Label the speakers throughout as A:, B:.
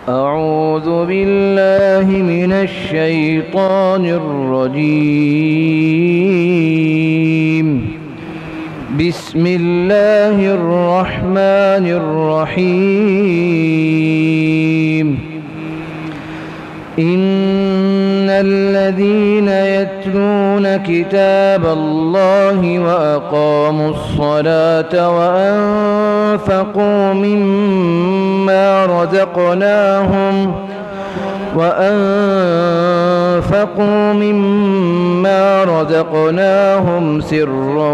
A: أعوذ بالله من الشيطان الرجيم. بسم الله الرحمن الرحيم. إن الذين يتلون كتاب الله وأقاموا الصلاة وأنفقوا مما رزقناهم سرا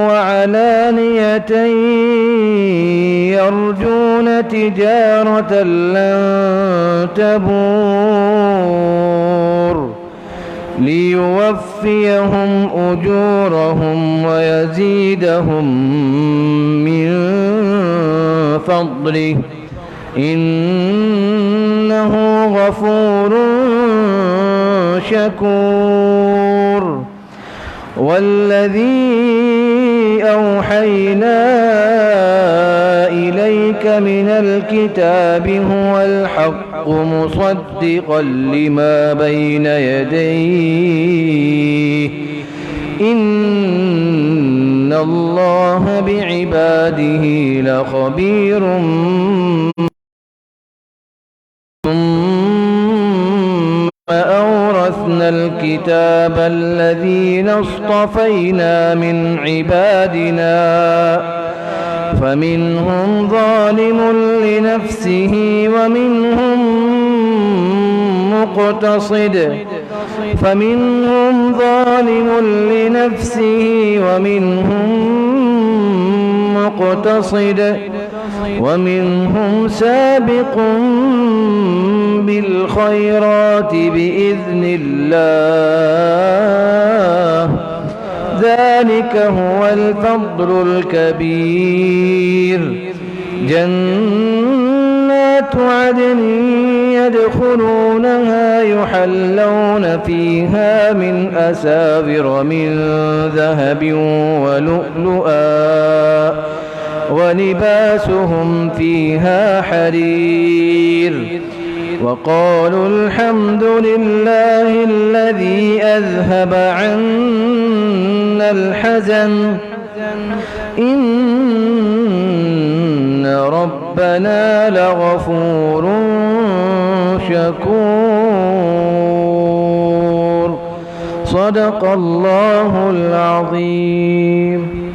A: وعلانية يرجون تجارة لن تبور ليوفيهم أجورهم ويزيدهم من فضله إنه غفور شكور. والذي أوحينا إليك من الكتاب هو الحق مصدقا لما بين يديه إن الله بعباده لخبير. أورثنا الكتاب الذين اصطفينا من عبادنا فمنهم ظالم لنفسه ومنهم مقتصد ومنهم سابق بالخيرات بإذن الله ذلك هو الفضل الكبير. جنات عدن يدخلونها يحلون فيها من أساور من ذهب ولؤلؤا ولباسهم فيها حرير. وقالوا الحمد لله الذي أذهب عنا الحزن إن ربنا لغفور شكور. صدق الله العظيم.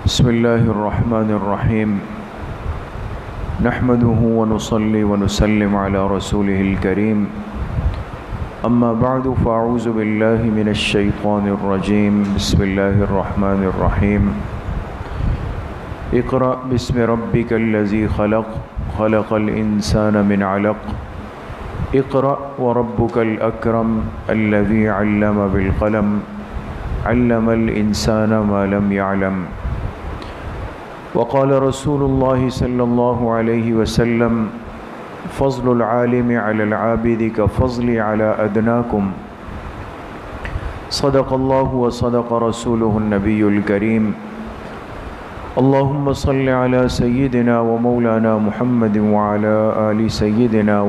B: بسم الله الرحمن الرحيم. نحمده ونصلي ونسلم على رسوله الكريم. أما بعد فأعوذ بالله من الشيطان الرجيم. بسم الله الرحمن الرحيم. اقرأ باسم ربك الذي خلق خلق الإنسان من علق اقرأ وربك الأكرم الذي علم بالقلم علم الإنسان ما لم يعلم. وقال رسول الله صلى الله عليه وسلم فضل العالم على العابد كفضلي على أدناكم. صدق الله وصدق رسوله النبي الكريم. اللهم صل على سيدنا ومولانا محمد وعلى آل سيدنا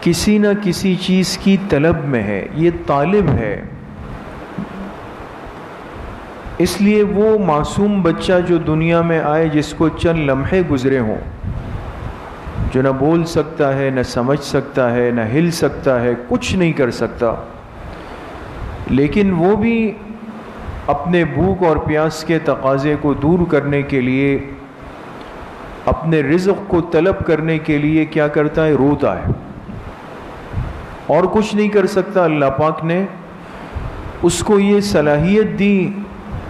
B: کسی نہ کسی چیز کی طلب میں ہے، یہ طالب ہے۔ اس لیے وہ معصوم بچہ جو دنیا میں آئے، جس کو چند لمحے گزرے ہوں، جو نہ بول سکتا ہے، نہ سمجھ سکتا ہے، نہ ہل سکتا ہے، کچھ نہیں کر سکتا، لیکن وہ بھی اپنے بھوک اور پیاس کے تقاضے کو دور کرنے کے لیے، اپنے رزق کو طلب کرنے کے لیے کیا کرتا ہے؟ روتا ہے، اور کچھ نہیں کر سکتا۔ اللہ پاک نے اس کو یہ صلاحیت دی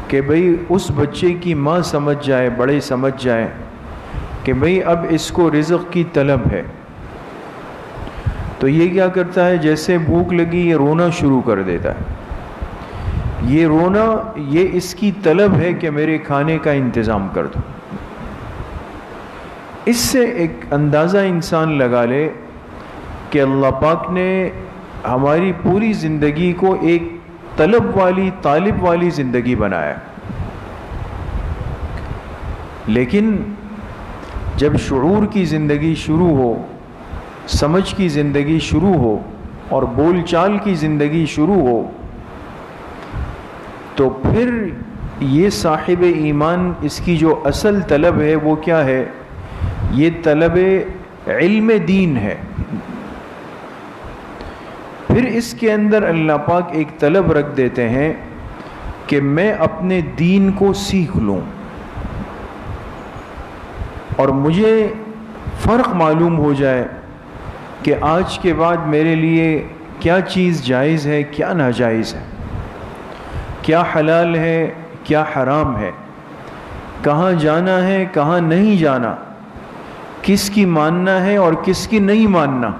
B: کہ بھئی اس بچے کی ماں سمجھ جائے، بڑے سمجھ جائیں کہ بھئی اب اس کو رزق کی طلب ہے، تو یہ کیا کرتا ہے؟ جیسے بھوک لگی یہ رونا شروع کر دیتا ہے۔ یہ رونا، یہ اس کی طلب ہے کہ میرے کھانے کا انتظام کر دو۔ اس سے ایک اندازہ انسان لگا لے کہ اللہ پاک نے ہماری پوری زندگی کو ایک طلب والی، طالب والی زندگی بنایا۔ لیکن جب شعور کی زندگی شروع ہو، سمجھ کی زندگی شروع ہو، اور بول چال کی زندگی شروع ہو، تو پھر یہ صاحب ایمان، اس کی جو اصل طلب ہے وہ کیا ہے؟ یہ طلب علم دین ہے۔ پھر اس کے اندر اللہ پاک ایک طلب رکھ دیتے ہیں کہ میں اپنے دین کو سیکھ لوں، اور مجھے فرق معلوم ہو جائے کہ آج کے بعد میرے لیے کیا چیز جائز ہے، کیا ناجائز ہے، کیا حلال ہے، کیا حرام ہے، کہاں جانا ہے، کہاں نہیں جانا، کس کی ماننا ہے اور کس کی نہیں ماننا۔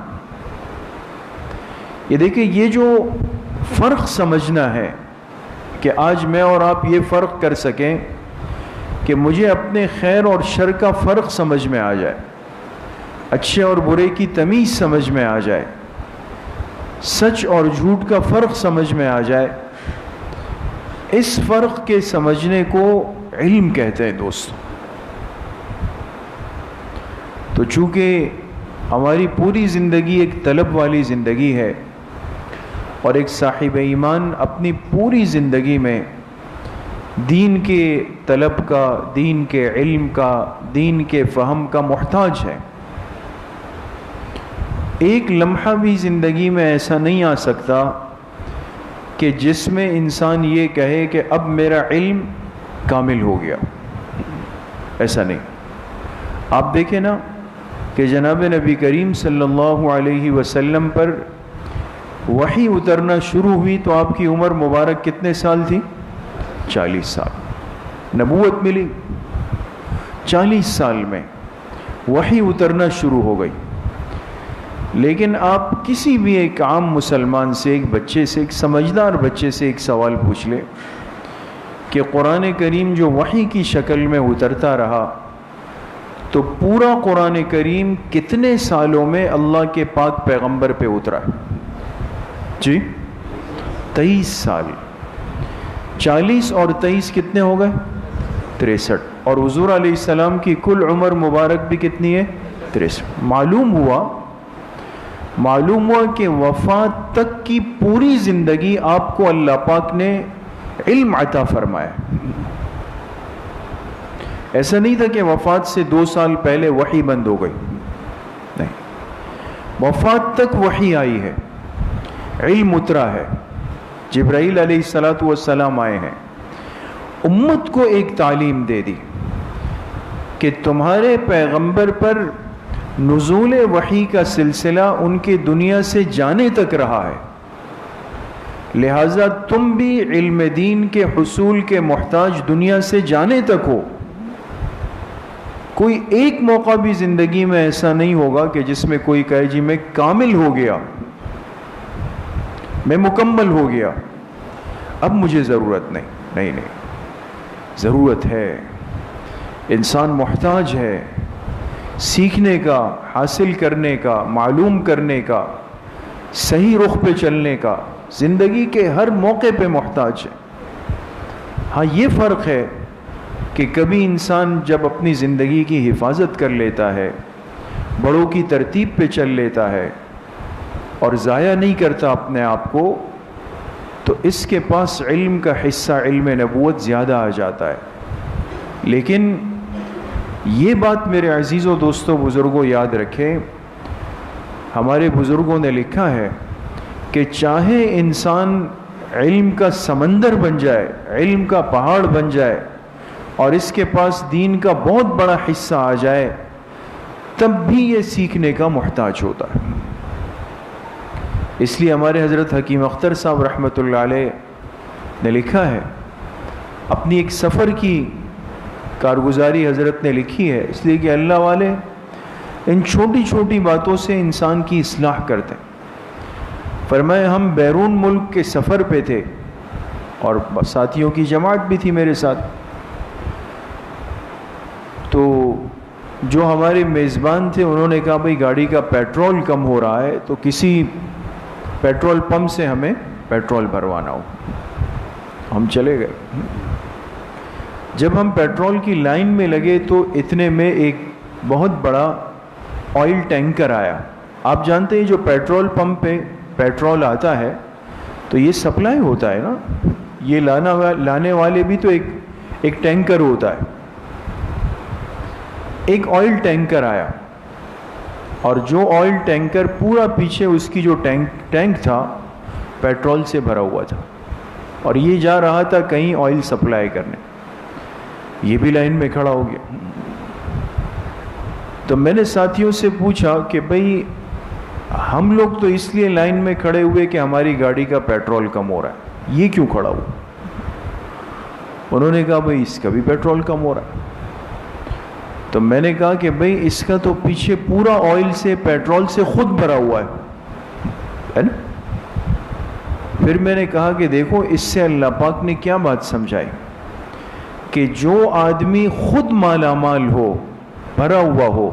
B: یہ دیکھیں، یہ جو فرق سمجھنا ہے کہ آج میں اور آپ یہ فرق کر سکیں کہ مجھے اپنے خیر اور شر کا فرق سمجھ میں آ جائے، اچھے اور برے کی تمیز سمجھ میں آ جائے، سچ اور جھوٹ کا فرق سمجھ میں آ جائے، اس فرق کے سمجھنے کو علم کہتے ہیں دوست۔ تو چونکہ ہماری پوری زندگی ایک طلب والی زندگی ہے، اور ایک صاحب ایمان اپنی پوری زندگی میں دین کے طلب کا، دین کے علم کا، دین کے فہم کا محتاج ہے۔ ایک لمحہ بھی زندگی میں ایسا نہیں آ سکتا کہ جس میں انسان یہ کہے کہ اب میرا علم کامل ہو گیا، ایسا نہیں۔ آپ دیکھیں نا کہ جناب نبی کریم صلی اللہ علیہ وسلم پر وحی اترنا شروع ہوئی تو آپ کی عمر مبارک کتنے سال تھی؟ 40 سال۔ نبوت ملی 40 سال میں، وحی اترنا شروع ہو گئی۔ لیکن آپ کسی بھی ایک عام مسلمان سے، ایک بچے سے، ایک سمجھدار بچے سے ایک سوال پوچھ لے کہ قرآن کریم جو وحی کی شکل میں اترتا رہا، تو پورا قرآن کریم کتنے سالوں میں اللہ کے پاک پیغمبر پہ اترا ہے؟ جی 23 سال۔ 40 اور 23 کتنے ہو گئے؟ 63۔ اور حضور علیہ السلام کی کل عمر مبارک بھی کتنی ہے؟ 63۔ معلوم ہوا کہ وفات تک کی پوری زندگی آپ کو اللہ پاک نے علم عطا فرمایا۔ ایسا نہیں تھا کہ وفات سے 2 سال پہلے وحی بند ہو گئی، نہیں، وفات تک وحی آئی ہے، علم اترا ہے، جبرائیل علیہ السلام آئے ہیں، امت کو ایک تعلیم دے دی کہ تمہارے پیغمبر پر نزول وحی کا سلسلہ ان کے دنیا سے جانے تک رہا ہے، لہٰذا تم بھی علم دین کے حصول کے محتاج دنیا سے جانے تک ہو۔ کوئی ایک موقع بھی زندگی میں ایسا نہیں ہوگا کہ جس میں کوئی کہے جی میں کامل ہو گیا، میں مکمل ہو گیا، اب مجھے ضرورت نہیں، ضرورت ہے، انسان محتاج ہے سیکھنے کا، حاصل کرنے کا، معلوم کرنے کا، صحیح رخ پہ چلنے کا، زندگی کے ہر موقع پہ محتاج ہے۔ ہاں یہ فرق ہے کہ کبھی انسان جب اپنی زندگی کی حفاظت کر لیتا ہے، بڑوں کی ترتیب پہ چل لیتا ہے، اور ضائع نہیں کرتا اپنے آپ کو، تو اس کے پاس علم کا حصہ، علم نبوت زیادہ آ جاتا ہے۔ لیکن یہ بات میرے عزیزوں، دوستوں، بزرگوں یاد رکھیں، ہمارے بزرگوں نے لکھا ہے کہ چاہے انسان علم کا سمندر بن جائے، علم کا پہاڑ بن جائے، اور اس کے پاس دین کا بہت بڑا حصہ آ جائے، تب بھی یہ سیکھنے کا محتاج ہوتا ہے۔ اس لیے ہمارے حضرت حکیم اختر صاحب رحمۃ اللہ علیہ نے لکھا ہے، اپنی ایک سفر کی کارگزاری حضرت نے لکھی ہے، اس لیے کہ اللہ والے ان چھوٹی چھوٹی باتوں سے انسان کی اصلاح کرتے ہیں۔ فرمائے ہم بیرون ملک کے سفر پہ تھے اور ساتھیوں کی جماعت بھی تھی میرے ساتھ، تو جو ہمارے میزبان تھے انہوں نے کہا بھئی گاڑی کا پیٹرول کم ہو رہا ہے، تو کسی پیٹرول پمپ سے ہمیں پیٹرول بھروانا ہو۔ ہم چلے گئے۔ جب ہم پیٹرول کی لائن میں لگے تو اتنے میں ایک بہت بڑا آئل ٹینکر آیا۔ آپ جانتے ہیں جو پیٹرول پمپ پہ پیٹرول آتا ہے تو یہ سپلائی ہوتا ہے نا، یہ لانے والے بھی تو ایک ٹینکر ہوتا ہے۔ ایک آئل ٹینکر آیا، اور جو آئل ٹینکر پورا پیچھے اس کی جو ٹینک تھا پیٹرول سے بھرا ہوا تھا، اور یہ جا رہا تھا کہیں آئل سپلائی کرنے۔ یہ بھی لائن میں کھڑا ہو گیا۔ تو میں نے ساتھیوں سے پوچھا کہ بھئی ہم لوگ تو اس لیے لائن میں کھڑے ہوئے کہ ہماری گاڑی کا پیٹرول کم ہو رہا ہے، یہ کیوں کھڑا ہوا؟ انہوں نے کہا بھئی اس کا بھی پیٹرول کم ہو رہا ہے۔ تو میں نے کہا کہ بھئی اس کا تو پیچھے پورا آئل سے، پیٹرول سے خود بھرا ہوا ہے نا؟ پھر میں نے کہا کہ دیکھو اس سے اللہ پاک نے کیا بات سمجھائی کہ جو آدمی خود مالا مال ہو، بھرا ہوا ہو،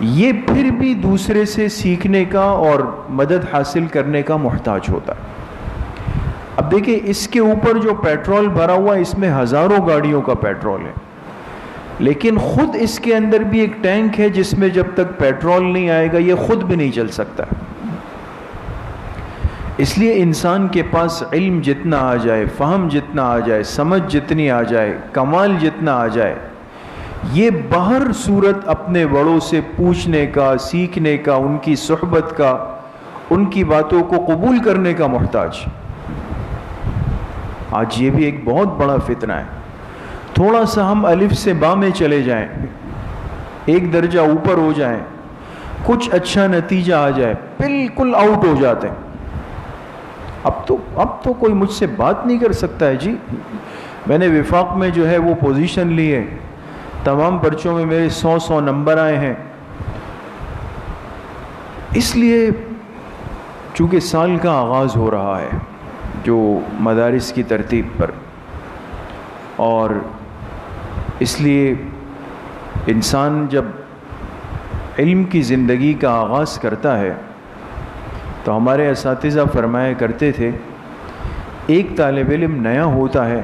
B: یہ پھر بھی دوسرے سے سیکھنے کا اور مدد حاصل کرنے کا محتاج ہوتا ہے۔ اب دیکھیں اس کے اوپر جو پیٹرول بھرا ہوا ہے اس میں ہزاروں گاڑیوں کا پیٹرول ہے، لیکن خود اس کے اندر بھی ایک ٹینک ہے جس میں جب تک پیٹرول نہیں آئے گا یہ خود بھی نہیں چل سکتا۔ اس لیے انسان کے پاس علم جتنا آ جائے، فہم جتنا آ جائے، سمجھ جتنی آ جائے، کمال جتنا آ جائے، یہ بہر صورت اپنے بڑوں سے پوچھنے کا، سیکھنے کا، ان کی صحبت کا، ان کی باتوں کو قبول کرنے کا محتاج۔ آج یہ بھی ایک بہت بڑا فتنہ ہے، تھوڑا سا ہم الف سے با میں چلے جائیں، ایک درجہ اوپر ہو جائیں، کچھ اچھا نتیجہ آ جائے، بالکل آؤٹ ہو جاتے ہیں۔ اب تو کوئی مجھ سے بات نہیں کر سکتا ہے جی، میں نے وفاق میں جو ہے وہ پوزیشن لی ہے، تمام پرچوں میں میرے 100 نمبر آئے ہیں۔ اس لیے چونکہ سال کا آغاز ہو رہا ہے جو مدارس کی ترتیب پر، اور اس لیے انسان جب علم کی زندگی کا آغاز کرتا ہے تو ہمارے اساتذہ فرمایا کرتے تھے ایک طالب علم نیا ہوتا ہے،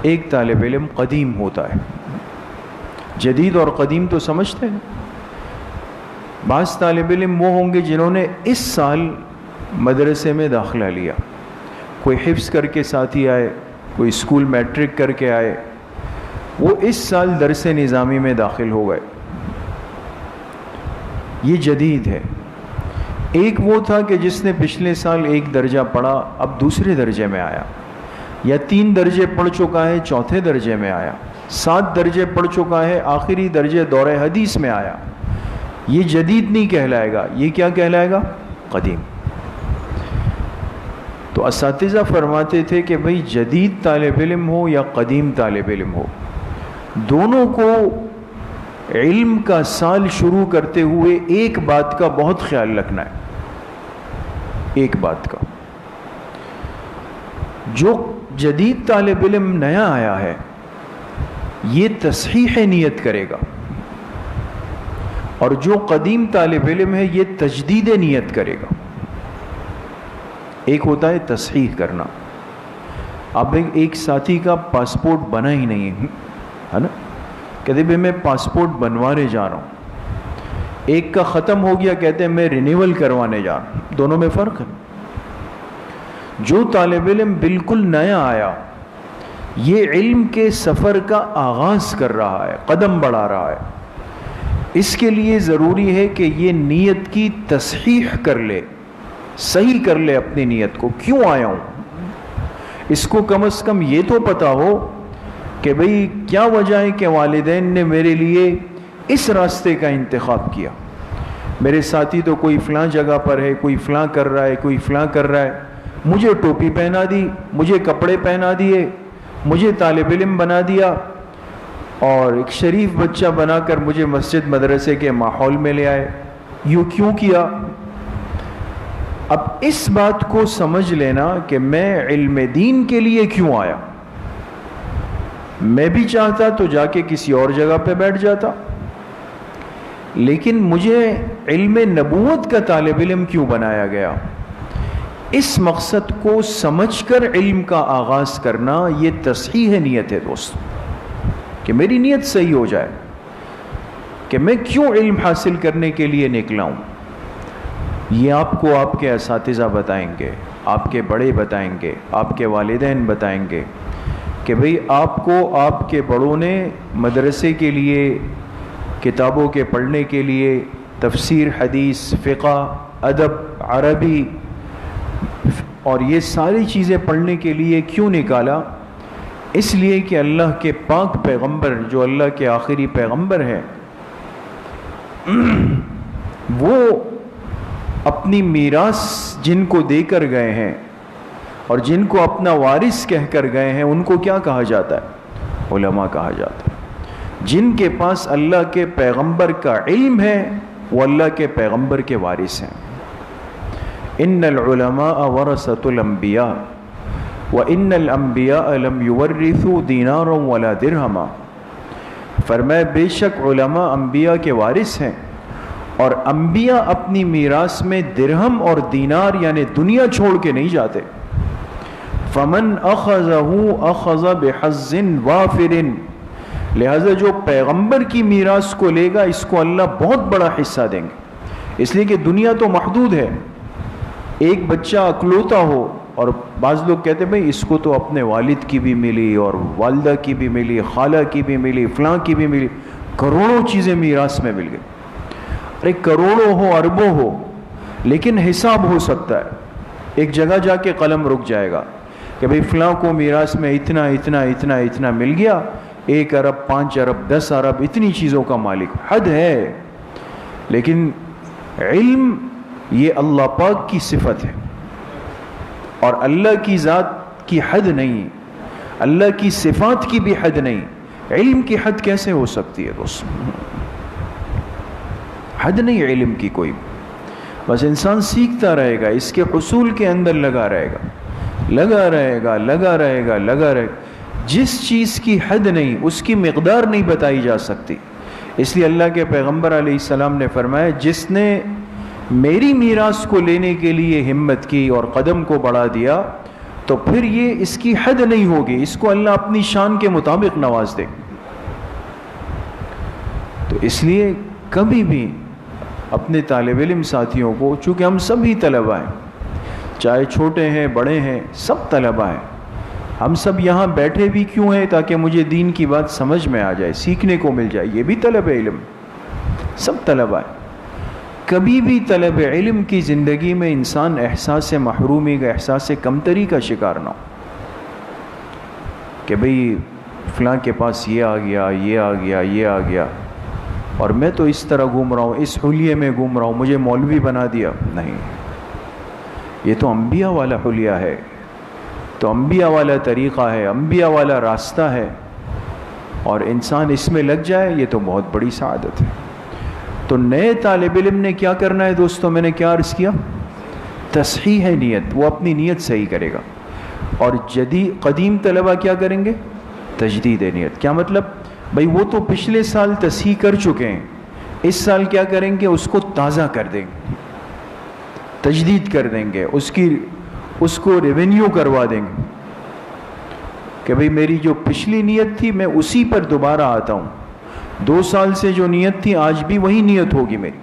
B: ایک طالب علم قدیم ہوتا ہے۔ جدید اور قدیم تو سمجھتے ہیں۔ بعض طالب علم وہ ہوں گے جنہوں نے اس سال مدرسے میں داخلہ لیا، کوئی حفظ کر کے ساتھی آئے، کوئی اسکول میٹرک کر کے آئے، وہ اس سال درس نظامی میں داخل ہو گئے، یہ جدید ہے۔ ایک وہ تھا کہ جس نے پچھلے سال ایک درجہ پڑھا، اب دوسرے درجے میں آیا، یا 3 درجے پڑھ چکا ہے، چوتھے درجے میں آیا، 7 درجے پڑھ چکا ہے، آخری درجے دورہ حدیث میں آیا۔ یہ جدید نہیں کہلائے گا، یہ کیا کہلائے گا؟ قدیم۔ تو اساتذہ فرماتے تھے کہ بھئی جدید طالب علم ہو یا قدیم طالب علم ہو، دونوں کو علم کا سال شروع کرتے ہوئے ایک بات کا بہت خیال رکھنا ہے، ایک بات کا۔ جو جدید طالب علم نیا آیا ہے یہ تصحیح نیت کرے گا، اور جو قدیم طالب علم ہے یہ تجدید نیت کرے گا۔ ایک ہوتا ہے تصحیح کرنا۔ اب ایک ساتھی کا پاسپورٹ بنا ہی نہیں ہے نا، کہتے بھئی میں پاسپورٹ بنوانے جا رہا ہوں، ایک کا ختم ہو گیا، کہتے ہیں میں رینیول کروانے جا رہا ہوں. دونوں میں فرق ہے. جو طالب علم بالکل نیا آیا، یہ علم کے سفر کا آغاز کر رہا ہے، قدم بڑھا رہا ہے، اس کے لیے ضروری ہے کہ یہ نیت کی تصحیح کر لے، صحیح کر لے اپنی نیت کو. کیوں آیا ہوں اس کو کم از کم یہ تو پتا ہو کہ بھئی کیا وجہ ہے کہ والدین نے میرے لیے اس راستے کا انتخاب کیا. میرے ساتھی تو کوئی فلاں جگہ پر ہے، کوئی فلاں کر رہا ہے، کوئی فلاں کر رہا ہے، مجھے ٹوپی پہنا دی، مجھے کپڑے پہنا دیے، مجھے طالب علم بنا دیا، اور ایک شریف بچہ بنا کر مجھے مسجد مدرسے کے ماحول میں لے آئے. یوں کیوں کیا؟ اب اس بات کو سمجھ لینا کہ میں علم دین کے لیے کیوں آیا. میں بھی چاہتا تو جا کے کسی اور جگہ پہ بیٹھ جاتا، لیکن مجھے علم نبوت کا طالب علم کیوں بنایا گیا؟ اس مقصد کو سمجھ کر علم کا آغاز کرنا، یہ تصحیح نیت ہے دوست، کہ میری نیت صحیح ہو جائے کہ میں کیوں علم حاصل کرنے کے لیے نکلا ہوں. یہ آپ کو آپ کے اساتذہ بتائیں گے، آپ کے بڑے بتائیں گے، آپ کے والدین بتائیں گے کہ بھئی آپ کو آپ کے بڑوں نے مدرسے کے لیے، کتابوں کے پڑھنے کے لیے، تفسیر، حدیث، فقہ، ادب، عربی اور یہ ساری چیزیں پڑھنے کے لیے کیوں نکالا؟ اس لیے کہ اللہ کے پاک پیغمبر، جو اللہ کے آخری پیغمبر ہیں، وہ اپنی میراث جن کو دے کر گئے ہیں اور جن کو اپنا وارث کہہ کر گئے ہیں، ان کو کیا کہا جاتا ہے؟ علماء کہا جاتا ہے. جن کے پاس اللہ کے پیغمبر کا علم ہے وہ اللہ کے پیغمبر کے وارث ہیں. ان العلماء ورثۃ الانبیاء وان الانبیاء لم یورثوا دینارا ولا درہما. فرمایا بے شک علماء انبیاء کے وارث ہیں، اور انبیاء اپنی میراث میں درہم اور دینار یعنی دنیا چھوڑ کے نہیں جاتے. فمن اخذہ اخذ بحظ وافر. لہذا جو پیغمبر کی میراث کو لے گا، اس کو اللہ بہت بڑا حصہ دیں گے، اس لیے کہ دنیا تو محدود ہے. ایک بچہ اکلوتا ہو، اور بعض لوگ کہتے ہیں بھئی اس کو تو اپنے والد کی بھی ملی اور والدہ کی بھی ملی، خالہ کی بھی ملی، فلاں کی بھی ملی، کروڑوں چیزیں میراث میں مل گئی. ارے کروڑوں ہو، اربوں ہو، لیکن حساب ہو سکتا ہے. ایک جگہ جا کے قلم رک جائے گا کہ بھئی فلاں کو میراث میں اتنا اتنا اتنا اتنا مل گیا، 1 ارب 5 ارب 10 ارب اتنی چیزوں کا مالک. حد ہے. لیکن علم یہ اللہ پاک کی صفت ہے، اور اللہ کی ذات کی حد نہیں، اللہ کی صفات کی بھی حد نہیں. علم کی حد کیسے ہو سکتی ہے دوست؟ حد نہیں علم کی کوئی. بس انسان سیکھتا رہے گا، اس کے حصول کے اندر لگا رہے گا، لگا رہے گا، لگا رہے گا، لگا رہے گا. جس چیز کی حد نہیں، اس کی مقدار نہیں بتائی جا سکتی. اس لیے اللہ کے پیغمبر علیہ السلام نے فرمایا جس نے میری میراث کو لینے کے لیے ہمت کی اور قدم کو بڑھا دیا تو پھر یہ اس کی حد نہیں ہوگی، اس کو اللہ اپنی شان کے مطابق نواز دے. تو اس لیے کبھی بھی اپنے طالب علم ساتھیوں کو، چونکہ ہم سبھی طلبہ ہیں، چاہے چھوٹے ہیں بڑے ہیں، سب طلبہ ہیں. ہم سب یہاں بیٹھے بھی کیوں ہیں؟ تاکہ مجھے دین کی بات سمجھ میں آ جائے، سیکھنے کو مل جائے. یہ بھی طلب علم، سب طلبہ ہیں. کبھی بھی طلب علم کی زندگی میں انسان احساس محرومی کا، احساس کمتری کا شکار نہ ہو کہ بھئی فلاں کے پاس یہ آ گیا، یہ آ گیا، یہ آ گیا، اور میں تو اس طرح گھوم رہا ہوں، اس حلیے میں گھوم رہا ہوں، مجھے مولوی بنا دیا. نہیں، یہ تو انبیاء والا حلیہ ہے، تو انبیاء والا طریقہ ہے، انبیاء والا راستہ ہے، اور انسان اس میں لگ جائے یہ تو بہت بڑی سعادت ہے. تو نئے طالب علم نے کیا کرنا ہے دوستوں؟ میں نے کیا عرض کیا؟ تصحیح ہے نیت، وہ اپنی نیت صحیح کرے گا. اور قدیم طلبہ کیا کریں گے؟ تجدید نیت. کیا مطلب؟ بھئی وہ تو پچھلے سال تصحیح کر چکے ہیں، اس سال کیا کریں گے؟ اس کو تازہ کر دیں گے، تجدید کر دیں گے، اس کو ریونیو کروا دیں گے کہ بھئی میری جو پچھلی نیت تھی میں اسی پر دوبارہ آتا ہوں. 2 سال سے جو نیت تھی آج بھی وہی نیت ہوگی میری.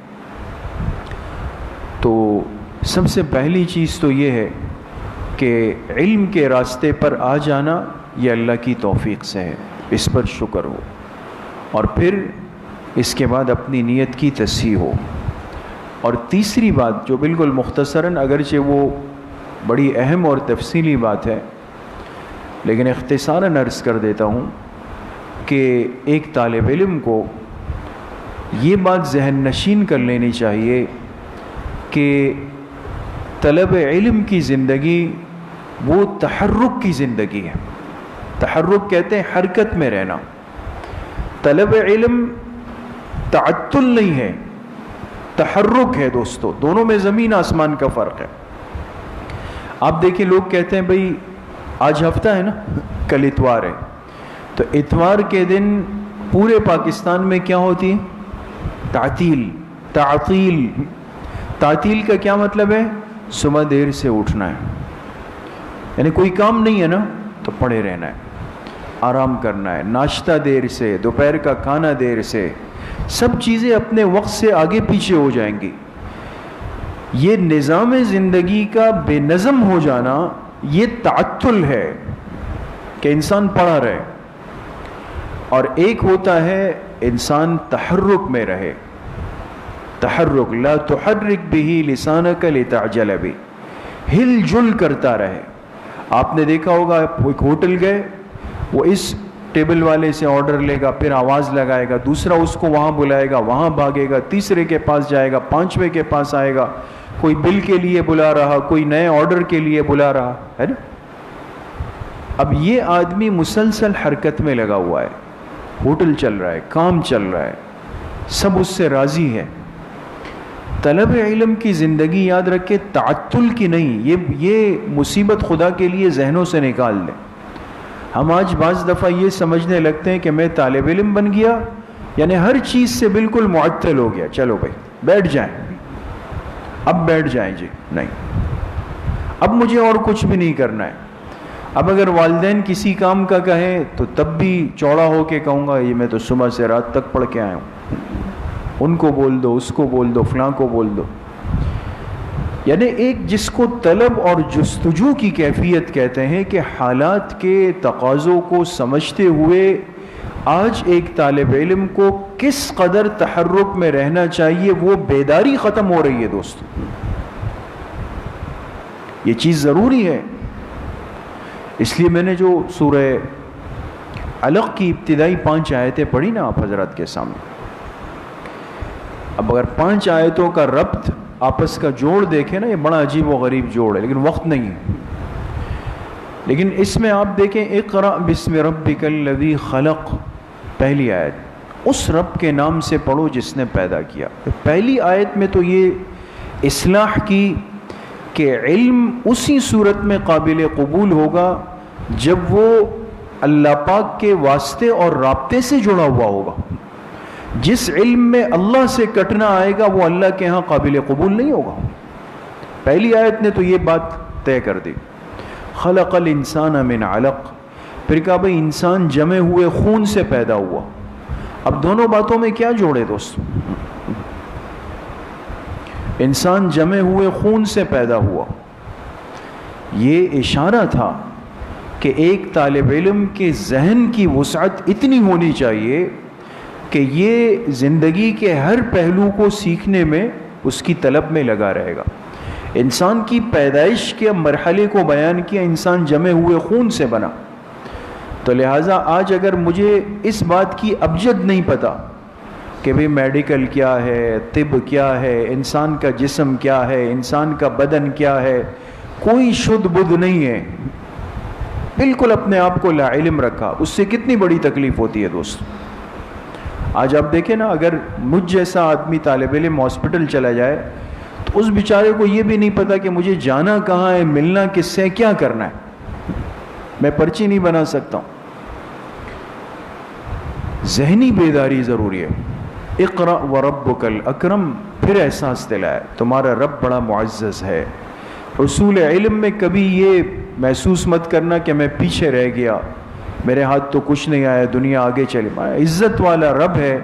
B: تو سب سے پہلی چیز تو یہ ہے کہ علم کے راستے پر آ جانا یہ اللہ کی توفیق سے ہے، اس پر شکر ہو، اور پھر اس کے بعد اپنی نیت کی تصحیح ہو۔ اور تیسری بات جو بالکل مختصراً، اگرچہ وہ بڑی اہم اور تفصیلی بات ہے لیکن اختصاراً عرض کر دیتا ہوں کہ ایک طالب علم کو یہ بات ذہن نشین کر لینی چاہیے کہ طلب علم کی زندگی وہ تحرک کی زندگی ہے۔ تحرک کہتے ہیں حرکت میں رہنا۔ طلب علم تعطل نہیں ہے، تحرک ہے دوستو، دونوں میں زمین آسمان کا فرق ہے۔ آپ دیکھیں لوگ کہتے ہیں بھئی آج ہفتہ ہے نا، کل اتوار ہے، تو اتوار کے دن پورے پاکستان میں کیا ہوتی ہے؟ تعطیل۔ تعطیل کا کیا مطلب ہے؟ صبح دیر سے اٹھنا ہے، یعنی کوئی کام نہیں ہے نا تو پڑے رہنا ہے، آرام کرنا ہے، ناشتہ دیر سے، دوپہر کا کھانا دیر سے، سب چیزیں اپنے وقت سے آگے پیچھے ہو جائیں گی۔ یہ نظام زندگی کا بے نظم ہو جانا یہ تعطل ہے کہ انسان پڑا رہے، اور ایک ہوتا ہے انسان تحرک میں رہے۔ تحرک، لا تحرک به لسانک لتعجل به، ہل جل کرتا رہے۔ آپ نے دیکھا ہوگا ایک ہوٹل گئے، وہ اس ٹیبل والے سے آرڈر لے گا، پھر آواز لگائے گا، دوسرا اس کو وہاں بلائے گا، وہاں بھاگے گا، تیسرے کے پاس جائے گا، پانچویں کے پاس آئے گا، کوئی بل کے لیے بلا رہا، کوئی نئے آرڈر کے لیے بلا رہا ہے نا۔ اب یہ آدمی مسلسل حرکت میں لگا ہوا ہے، ہوٹل چل رہا ہے، کام چل رہا ہے، سب اس سے راضی ہے۔ طلب علم کی زندگی یاد رکھے تعطل کی نہیں، یہ مصیبت خدا کے لیے ذہنوں سے نکال دیں۔ ہم آج بعض دفعہ یہ سمجھنے لگتے ہیں کہ میں طالب علم بن گیا یعنی ہر چیز سے بالکل معطل ہو گیا، چلو بھائی بیٹھ جائیں، اب بیٹھ جائیں جی، نہیں، اب مجھے اور کچھ بھی نہیں کرنا ہے۔ اب اگر والدین کسی کام کا کہیں تو تب بھی چوڑا ہو کے کہوں گا یہ میں تو صبح سے رات تک پڑھ کے آیا ہوں، ان کو بول دو، اس کو بول دو، فلاں کو بول دو۔ یعنی ایک جس کو طلب اور جستجو کی کیفیت کہتے ہیں کہ حالات کے تقاضوں کو سمجھتے ہوئے آج ایک طالب علم کو کس قدر تحرک میں رہنا چاہیے وہ بیداری ختم ہو رہی ہے دوستو۔ یہ چیز ضروری ہے۔ اس لیے میں نے جو سورہ علق کی ابتدائی 5 آیتیں پڑھی نا آپ حضرات کے سامنے، اب اگر 5 آیتوں کا ربط آپس کا جوڑ دیکھیں نا، یہ بڑا عجیب و غریب جوڑ ہے، لیکن وقت نہیں ہے۔ لیکن اس میں آپ دیکھیں اقرأ بسم ربک الذی خلق، پہلی آیت اس رب کے نام سے پڑھو جس نے پیدا کیا۔ پہلی آیت میں تو یہ اصلاح کی کہ علم اسی صورت میں قابل قبول ہوگا جب وہ اللہ پاک کے واسطے اور رابطے سے جڑا ہوا ہوگا۔ جس علم میں اللہ سے کٹنا آئے گا وہ اللہ کے ہاں قابل قبول نہیں ہوگا۔ پہلی آیت نے تو یہ بات طے کر دی۔ خلق الانسان من علق، پھر کہا بھئی انسان جمے ہوئے خون سے پیدا ہوا۔ اب دونوں باتوں میں کیا جوڑے دوستو؟ انسان جمے ہوئے خون سے پیدا ہوا، یہ اشارہ تھا کہ ایک طالب علم کے ذہن کی وسعت اتنی ہونی چاہیے کہ یہ زندگی کے ہر پہلو کو سیکھنے میں اس کی طلب میں لگا رہے گا۔ انسان کی پیدائش کے مرحلے کو بیان کیا، انسان جمے ہوئے خون سے بنا، تو لہٰذا آج اگر مجھے اس بات کی ابجد نہیں پتا کہ بھئی میڈیکل کیا ہے، طب کیا ہے، انسان کا جسم کیا ہے، انسان کا بدن کیا ہے، کوئی شدھ بدھ نہیں ہے، بالکل اپنے آپ کو لا علم رکھا، اس سے کتنی بڑی تکلیف ہوتی ہے دوست۔ آج آپ دیکھیں نا، اگر مجھ جیسا آدمی طالب علم ہاسپٹل چلا جائے تو اس بیچارے کو یہ بھی نہیں پتا کہ مجھے جانا کہاں ہے، ملنا کس سے، کیا کرنا ہے، میں پرچی نہیں بنا سکتا ہوں۔ ذہنی بیداری ضروری ہے۔ اقرأ وربک الاکرم، پھر احساس دلائے تمہارا رب بڑا معزز ہے۔ حصول علم میں کبھی یہ محسوس مت کرنا کہ میں پیچھے رہ گیا، میرے ہاتھ تو کچھ نہیں آیا، دنیا آگے چلی۔ عزت والا رب ہے،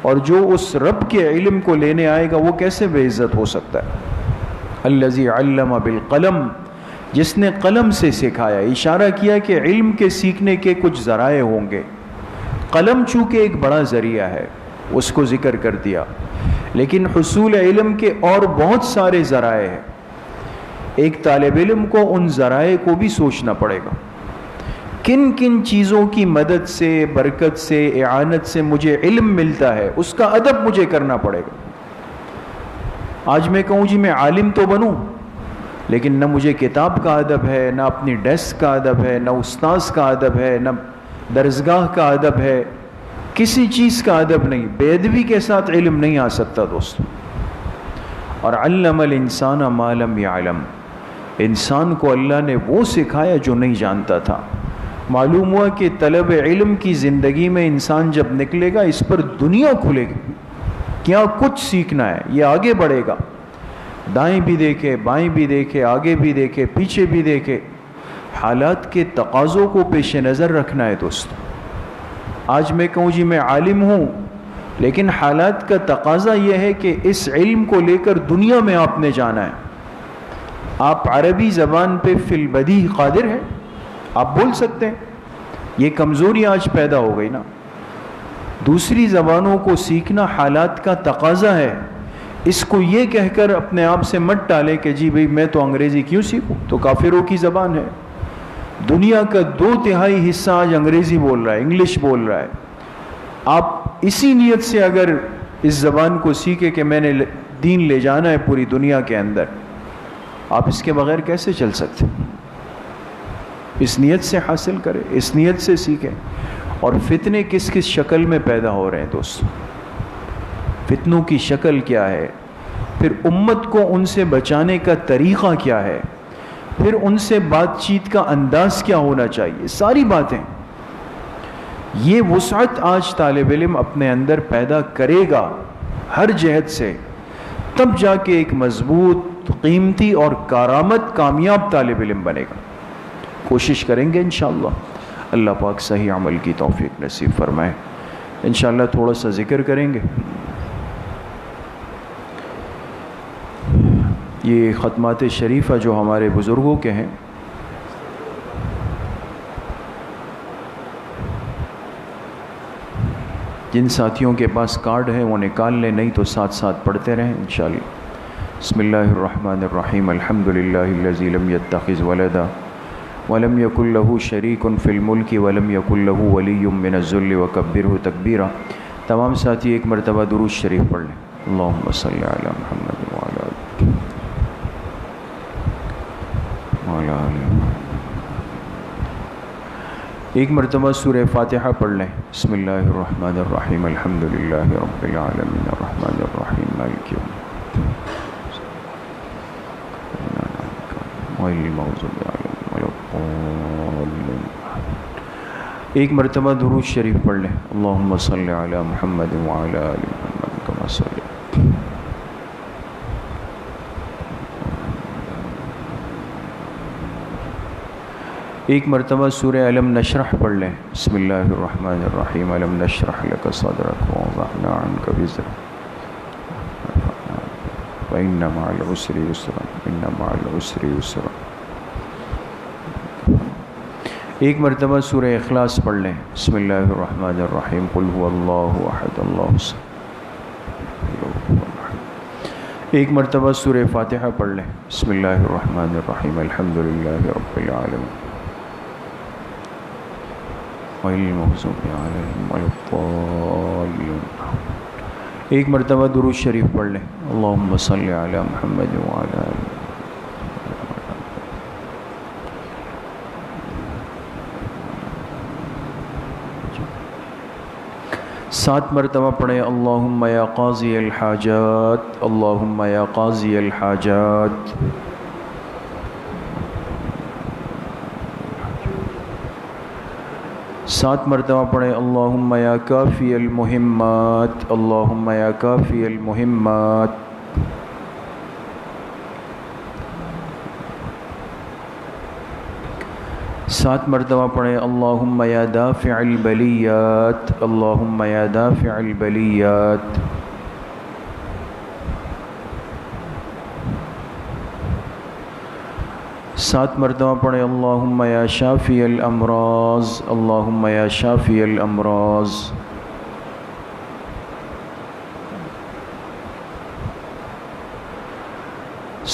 B: اور جو اس رب کے علم کو لینے آئے گا وہ کیسے بے عزت ہو سکتا ہے؟ الذی علم بالقلم، جس نے قلم سے سکھایا. اشارہ کیا کہ علم کے سیکھنے کے کچھ ذرائع ہوں گے. قلم چونکہ ایک بڑا ذریعہ ہے اس کو ذکر کر دیا، لیکن حصول علم کے اور بہت سارے ذرائع ہیں. ایک طالب علم کو ان ذرائع کو بھی سوچنا پڑے گا. کن کن چیزوں کی مدد سے، برکت سے، اعانت سے مجھے علم ملتا ہے، اس کا ادب مجھے کرنا پڑے گا. آج میں کہوں جی میں عالم تو بنوں، لیکن نہ مجھے کتاب کا ادب ہے، نہ اپنی ڈیسک کا ادب ہے، نہ استاذ کا ادب ہے، نہ درسگاہ کا ادب ہے، کسی چیز کا ادب نہیں. بے ادبی کے ساتھ علم نہیں آ سکتا دوستو. اور علم الانسان ما لم یعلم، انسان کو اللہ نے وہ سکھایا جو نہیں جانتا تھا. معلوم ہوا کہ طلب علم کی زندگی میں انسان جب نکلے گا اس پر دنیا کھلے گی. کیا کچھ سیکھنا ہے، یہ آگے بڑھے گا. دائیں بھی دیکھے، بائیں بھی دیکھے، آگے بھی دیکھے، پیچھے بھی دیکھے. حالات کے تقاضوں کو پیش نظر رکھنا ہے دوستو. آج میں کہوں جی میں عالم ہوں، لیکن حالات کا تقاضا یہ ہے کہ اس علم کو لے کر دنیا میں آپ نے جانا ہے. آپ عربی زبان پہ فی البدیہہ قادر ہیں، آپ بول سکتے ہیں. یہ کمزوری آج پیدا ہو گئی نا. دوسری زبانوں کو سیکھنا حالات کا تقاضا ہے. اس کو یہ کہہ کر اپنے آپ سے مت ٹالے کہ جی بھئی میں تو انگریزی کیوں سیکھوں، تو کافروں کی زبان ہے. دنیا کا 2/3 حصہ آج انگریزی بول رہا ہے، انگلش بول رہا ہے. آپ اسی نیت سے اگر اس زبان کو سیکھے کہ میں نے دین لے جانا ہے پوری دنیا کے اندر، آپ اس کے بغیر کیسے چل سکتے؟ اس نیت سے حاصل کریں، اس نیت سے سیکھیں. اور فتنے کس کس شکل میں پیدا ہو رہے ہیں دوستو، فتنوں کی شکل کیا ہے، پھر امت کو ان سے بچانے کا طریقہ کیا ہے، پھر ان سے بات چیت کا انداز کیا ہونا چاہیے، ساری باتیں. یہ وسعت آج طالب علم اپنے اندر پیدا کرے گا ہر جہت سے، تب جا کے ایک مضبوط، قیمتی اور کارآمد کامیاب طالب علم بنے گا. کوشش کریں گے انشاءاللہ. اللہ پاک صحیح عمل کی توفیق نصیب فرمائے. انشاءاللہ تھوڑا سا ذکر کریں گے. یہ ختمات شریفہ جو ہمارے بزرگوں کے ہیں، جن ساتھیوں کے پاس کارڈ ہے وہ نکال لیں، نہیں تو ساتھ ساتھ پڑھتے رہیں انشاءاللہ. بسم اللہ الرحمن الرحیم. الحمدللہ الذی لم یتخذ ولدا ولم یکن لہ شریک فی الملک ولم یکن لہ ولی من الذل وکبرہ تکبیرا. تمام ساتھی ایک مرتبہ درود شریف پڑھ لیں. اللہم صلی علی محمد وعلی آلہ. ایک مرتبہ سورہ فاتحہ پڑھ لیں. بسم اللہ الرحمن الرحیم. الحمدللہ رب العالمین الرحمن الرحیم مالک یوم الدین المغضوب علیہم ولا الضالین. ایک مرتبہ درود شریف پڑھ لیں. اللہم صلی علی محمد وعلی آل محمد کما صلی. ایک مرتبہ سورہ علم نشرح پڑھ لیں. بسم اللہ الرحمن الرحیم. علم نشرح لک صدرک ووضعنا عنک وزرک فإن مع العسر یسرا إن مع العسر یسرا. ایک مرتبہ سورہ اخلاص پڑھ لیں. بسم اللہ الرحمن الرحیم. قل هو اللہ احد اللہ الصمد. ایک مرتبہ سورہ فاتحہ پڑھ لیں. بسم اللہ الرحمن الرحیم. الحمدللہ رب العالمین غیر المغضوب علیہم ولا الضالین. ایک مرتبہ درود شریف پڑھ لیں. اللہم صلی علی محمد وعلی آلہ. سات مرتبہ پڑھیں. اللہم یا قاضی الحاجات، اللہم یا قاضی الحاجات. سات مرتبہ پڑھیں. اللہم یا کافی المہمات، اللہم یا کافی المہمات. سات مرتبہ پڑھیں. اللہم یا دافع البلیات، اللہم یا دافع البلیات. 7 مرتبہ پڑھیں اللہم یا شافی الامراض، اللہم یا شافی الامراض۔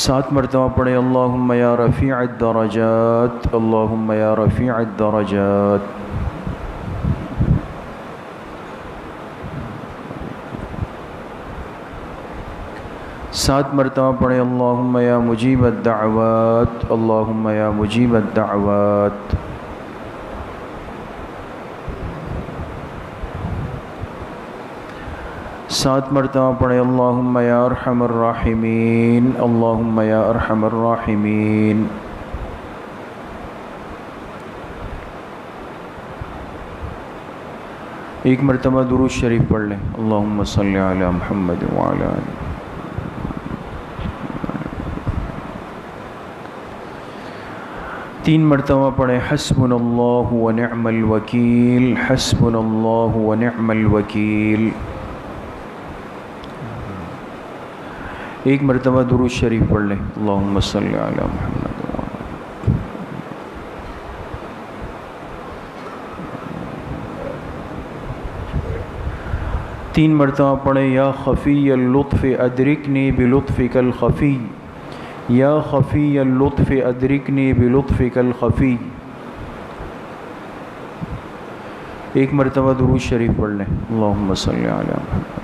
B: 7 مرتبہ پڑھیں اللہم یا رفیع الدرجات، اللہم یا رفیع الدرجات۔ 7 مرتبہ پڑھیں اللہم یا مجیب الدعوات، اللہم یا مجیب الدعوات۔ 7 مرتبہ پڑھیں اللہم یا ارحم الراحمین، اللہم یا ارحم الراحمین۔ 1 مرتبہ درود شریف پڑھ لیں، اللہم صلی علی محمد وعلی آلہ۔ 3 مرتبہ پڑھیں حسبنا اللہ ونعم الوکیل، حسبنا اللہ ونعم الوکیل۔ 1 مرتبہ درود شریف پڑھ لیں، اللہم صلی علی محمد وعلی آلہ۔ 3 مرتبہ پڑھیں یا خفی اللطف ادرکنی بلطفک الخفی، یا خفی اللطف ادرکنی بلطفک الخفی۔ 1 مرتبہ درود شریف پڑھ لیں، اللہم صلی علی محمد۔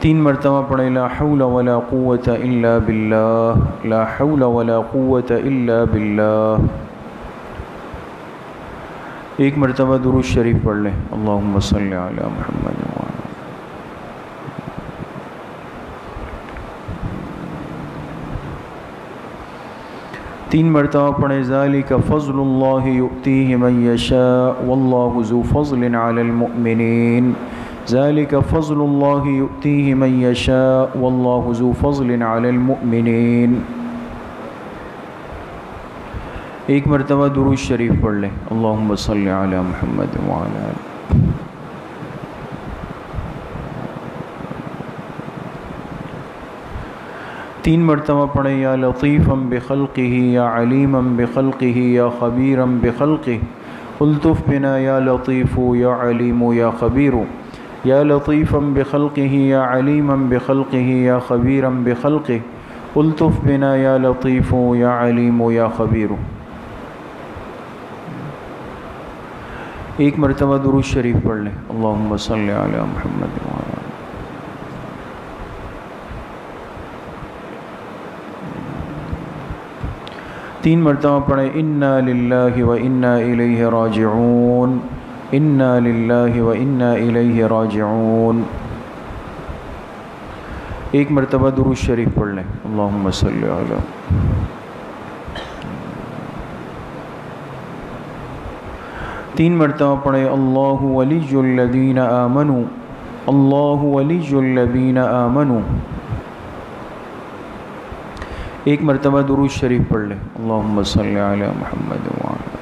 B: 3 مرتبہ پڑھیں لا حول ولا قوة الا باللہ، لا حول ولا قوة الا باللہ۔ 1 مرتبہ درود شریف پڑھ لیں، اللہم صلی علی محمد وعلی۔ 3 مرتبہ پڑھیں ذالک فضل اللہ یؤتیہ من یشاء واللہ ذو فضل علی المؤمنین، ذالک فضل اللہ یؤتیہ من یشاء واللہ ذو فضل علی المؤمنین۔ 1 مرتبہ درود شریف پڑھ لیں، اللہم صلی علی محمد وعلی آلہ۔ 3 مرتبہ پڑھیں یا لطیفا بخلقہ یا علیما بخلقہ یا خبیرا بخلقہ، الطف بنا یا لطیف یا علیم یا خبیر، یا لطیفا بخلقہ یا علیما بخلقہ یا خبیرا بخلقہ، الطف بنا یا لطیف یا علیم یا خبیر۔ 1 مرتبہ درود شریف پڑھ لیں، اللہم صلی علی محمد وعلی آلہ۔ 3 مرتبہ پڑھیں انا للہ و انا الیہ راجعون، انا للہ و انا الیہ راجعون۔ 1 مرتبہ درود شریف پڑھ لیں، اللہم صلی علی۔ 3 مرتبہ پڑھیں اللہ ولی الذین آمنوا، اللہ ولی الذین آمنوا۔ 1 مرتبہ درود شریف پڑھ لیں، اللہم صلی علی محمد وعلی۔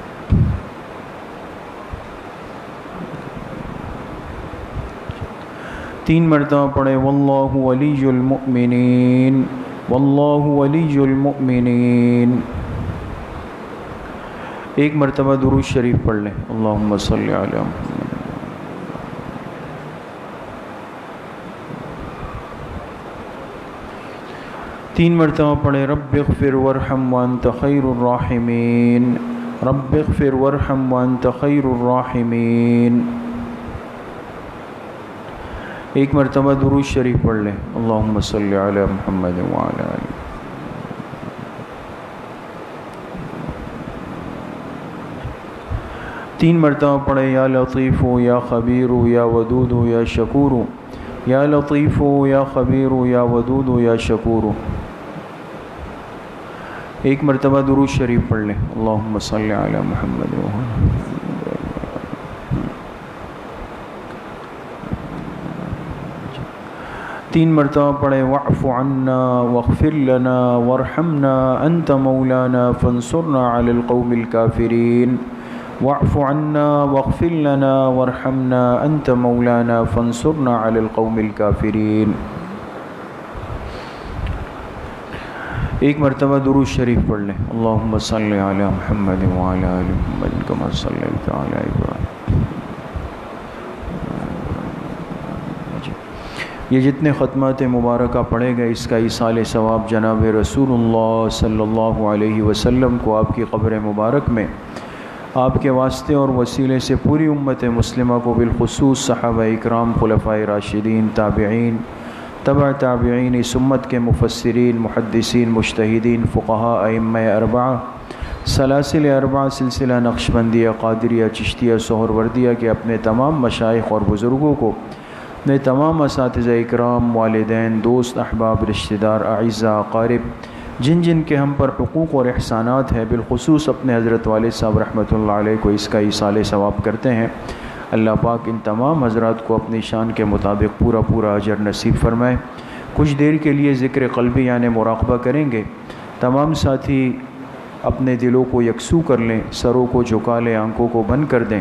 B: 3 مرتبہ پڑھیں واللہ ولی المؤمنین، واللہ ولی المؤمنین۔ 1 مرتبہ درود شریف پڑھ لیں، اللہم صلی علی محمد۔ 3 مرتبہ پڑھیں رب اغفر وارحم وانت خیر الراحمین، رب اغفر وارحم وانت خیر الراحمین۔ 1 مرتبہ درود شریف پڑھ لیں، اللہم صلی علی محمد وعلی آلہ۔ 3 مرتبہ پڑھیں یا لطیف یا خبیر یا ودود یا شکور، یا لطیف یا خبیر یا ودود یا شکور۔ 1 مرتبہ درود شریف پڑھ لیں، اللہم صلی علی محمد وعلی۔ 3 مرتبہ پڑھیں واعف عنا واغفر لنا وارحمنا انت مولانا فانصرنا علی القوم الکافرین، واعف عنا واغفر لنا وارحمنا أنت مولانا فانصرنا على القوم الكافرين۔ ایک مرتبہ درود شریف پڑھ لیں۔ اللہم صلی علی محمد وعلی آل محمد کما صلیت علی ابراہیم۔ یہ جتنے ختمات مبارکہ پڑھے گئے اس کا ایصال ثواب جناب رسول اللہ صلی اللہ علیہ وسلم کو آپ کی قبر مبارک میں آپ کے واسطے اور وسیلے سے پوری امت مسلمہ کو بالخصوص صحابہ اکرام، خلفائے راشدین، تابعین، تبع تابعین، اس امت کے مفسرین، محدثین، مجتہدین، فقہاء، ائمہ اربعہ، سلاسل اربعہ، سلسلہ نقشبندیہ، قادریہ، چشتیہ، سہروردیہ کے اپنے تمام مشائخ اور بزرگوں کو، اپنے تمام اساتذہ اکرام، والدین، دوست، احباب، رشتہ دار، اعزاء، اقارب، جن جن کے ہم پر حقوق اور احسانات ہیں، بالخصوص اپنے حضرت والد صاحب رحمۃ اللہ علیہ کو اس کا ایصال ثواب کرتے ہیں، اللہ پاک ان تمام حضرات کو اپنی شان کے مطابق پورا پورا اجر نصیب فرمائے۔ کچھ دیر کے لیے ذکر قلبی یعنی مراقبہ کریں گے۔ تمام ساتھی اپنے دلوں کو یکسو کر لیں، سروں کو جھکا لیں، آنکھوں کو بند کر دیں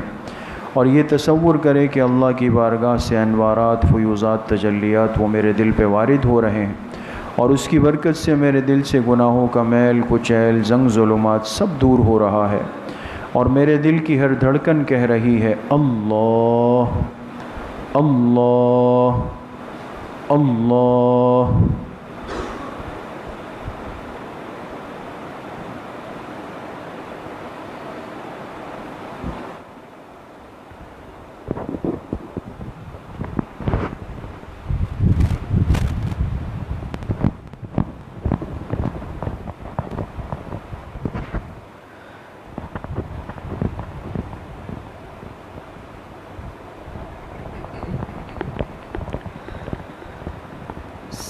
B: اور یہ تصور کریں کہ اللہ کی بارگاہ سے انوارات، فیوزات، تجلیات وہ میرے دل پہ وارد ہو رہے ہیں اور اس کی برکت سے میرے دل سے گناہوں کا میل، کچیل، زنگ، ظلمات سب دور ہو رہا ہے اور میرے دل کی ہر دھڑکن کہہ رہی ہے اللہ اللہ اللہ۔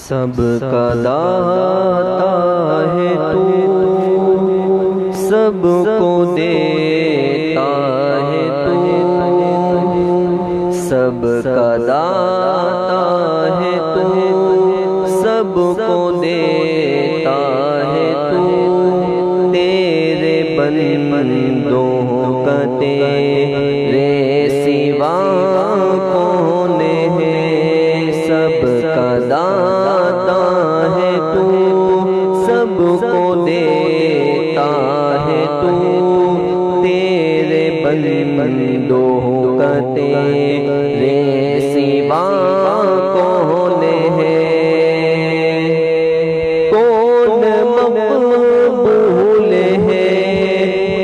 A: سب کا داتا ہے تو، سب کو دیتا ہے تو، سب کا داتا ہے تو، سب کو دیتا ہے تو، تیرے بندوں کا تیرے سوا کون ہے؟ سب کا داتا ہے تو، سب کو دیتا ہے تو، تیرے بندوں کا تیرے سوا کون ہے؟ کون مقبول ہے،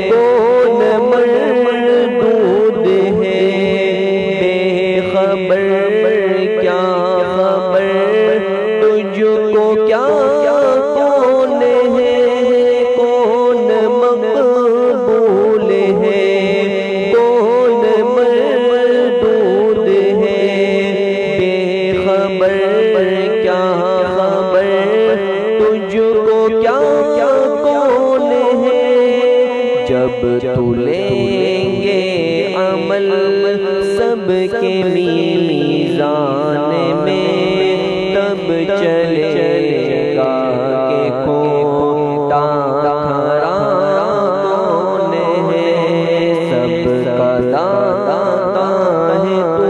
A: کون مردود ہے، بے خبر کیا خبر تجھ کو کیا کون ہے؟ کون مقبول ہے، کون مردود ہے، بے خبر کیا خبر تجھ کو کیا کون ہے؟ جب تو لیں گے عمل سب کے میزان میں، تب چلے گا کہ کوٹا کھرا کون ہے؟ سب کا داتا ہے تو،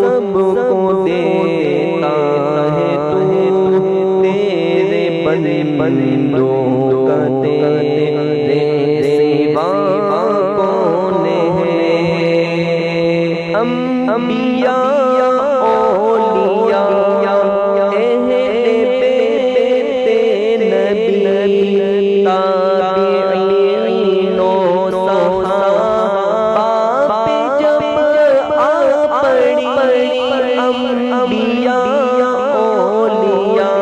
A: سب کو دیتا ہے تو، تیرے بندوں کا تیرے سوا کون ہے؟ انبیاء، اولیاء، اہل بیت نبی، تابعین و صحابہ پہ جب آ پڑی انبیاء، اولیاء،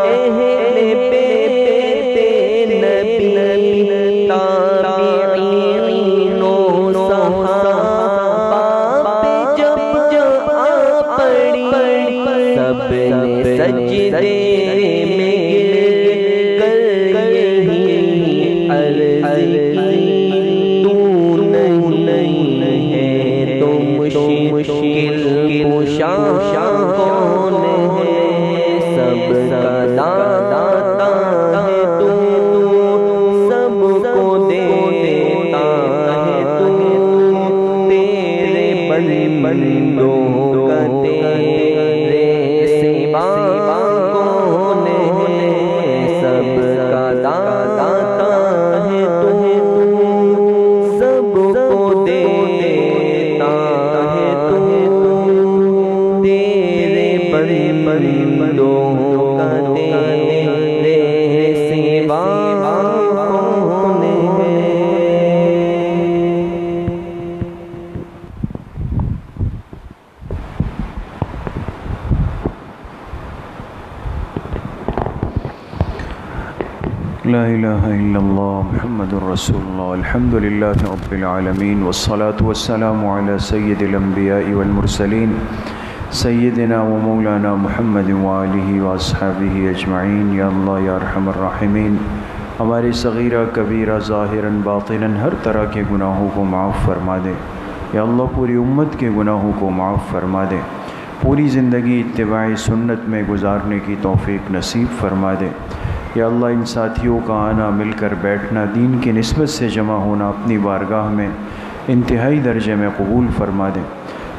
A: اہل بیت نبی، تابعین و صحابہ پہ جب
B: لا الہ الا اللہ محمد رسول اللہ الحمد للہ رب العالمین والصلاة والسلام علی سید الانبیاء والمرسلین سیدنا و مولانا محمد وآلہ واصحابہ اجمعین۔ یا اللہ یا ارحم الراحمین، ہمارے صغیرہ کبیرہ ظاہراً باطناً ہر طرح کے گناہوں کو معاف فرما دے۔ یا اللہ پوری امت کے گناہوں کو معاف فرما دے، پوری زندگی اتباع سنت میں گزارنے کی توفیق نصیب فرما دے۔ یا اللہ ان ساتھیوں کا آنا، مل کر بیٹھنا، دین کی نسبت سے جمع ہونا اپنی بارگاہ میں انتہائی درجے میں قبول فرما دے۔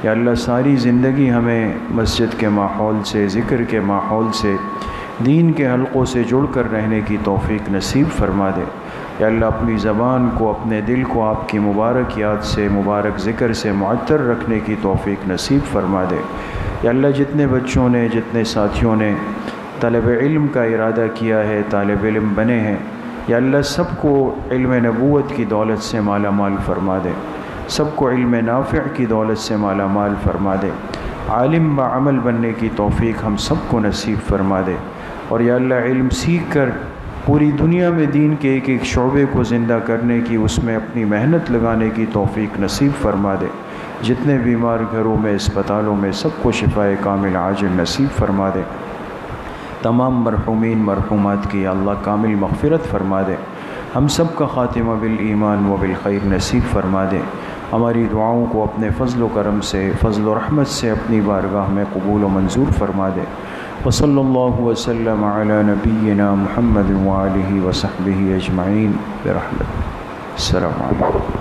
B: یا اللہ ساری زندگی ہمیں مسجد کے ماحول سے، ذکر کے ماحول سے، دین کے حلقوں سے جڑ کر رہنے کی توفیق نصیب فرما دے۔ یا اللہ اپنی زبان کو، اپنے دل کو آپ کی مبارک یاد سے، مبارک ذکر سے معطر رکھنے کی توفیق نصیب فرما دے۔ یا اللہ جتنے بچوں نے، جتنے ساتھیوں نے طلب علم کا ارادہ کیا ہے، طالب علم بنے ہیں، یا اللہ سب کو علم نبوت کی دولت سے مالا مال فرما دے، سب کو علم نافع کی دولت سے مالا مال فرما دے، عالم بعمل بننے کی توفیق ہم سب کو نصیب فرما دے۔ اور یا اللہ علم سیکھ کر پوری دنیا میں دین کے ایک ایک شعبے کو زندہ کرنے کی، اس میں اپنی محنت لگانے کی توفیق نصیب فرما دے۔ جتنے بیمار گھروں میں، اسپتالوں میں، سب کو شفائے کامل عاجل نصیب فرما دے۔ تمام مرحومین مرحومات کی یا اللہ کامل مغفرت فرما دے۔ ہم سب کا خاتمہ بالایمان و بالخیر نصیب فرما دے۔ ہماری دعاؤں کو اپنے فضل و کرم سے، فضل و رحمت سے اپنی بارگاہ میں قبول و منظور فرما دے۔ وصلی اللہ وسلم علی نبینا محمد وآلہ وصحبہ اجمعین برحمتہ۔ السلام علیکم۔